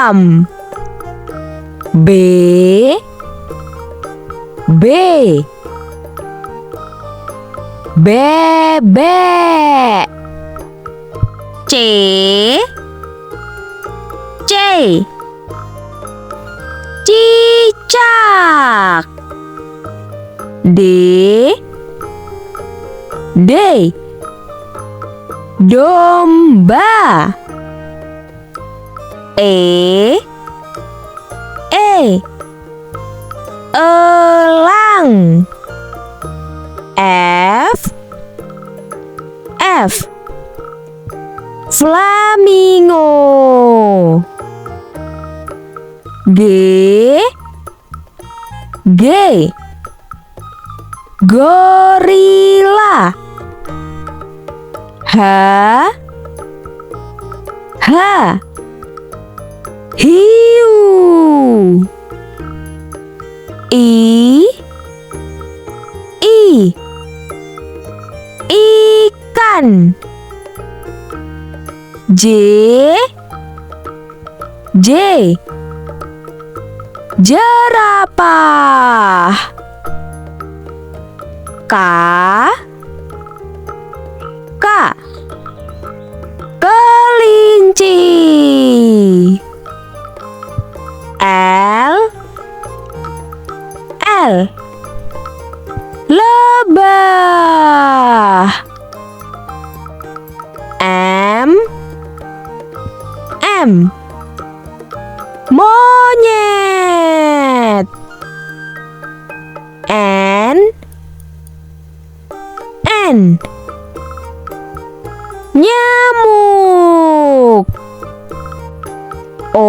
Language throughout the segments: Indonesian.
ayam. B. Bebek. C. Cicak. D. Domba. E. Elang. F. Flamingo. G. Gorila. H. Hiu. I. Ikan. J. Jerapah. K. Kelinci. L. Lebah. M. Monyet. N. Nyamuk. O.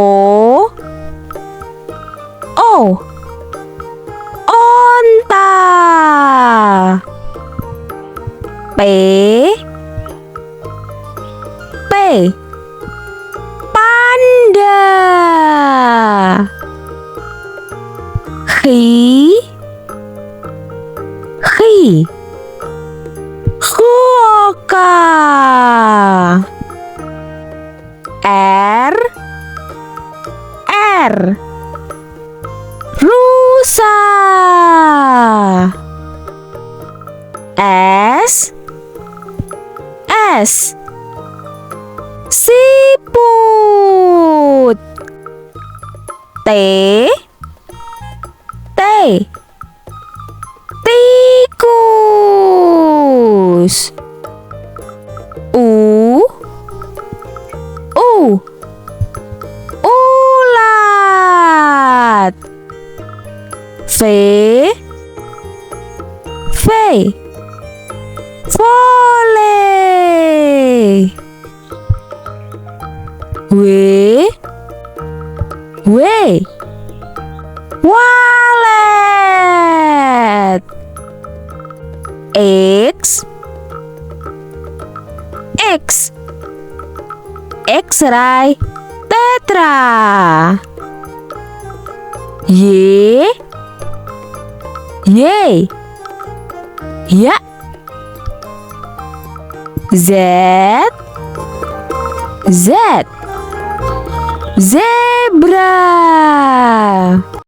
Onta. P. Panda. Quokka. R. Rusa. S. Siput. T. Tikus. U. Ulat. V. Vole. W. Walet. X. X-ray tetra. Y. Ya. Z. Zebra.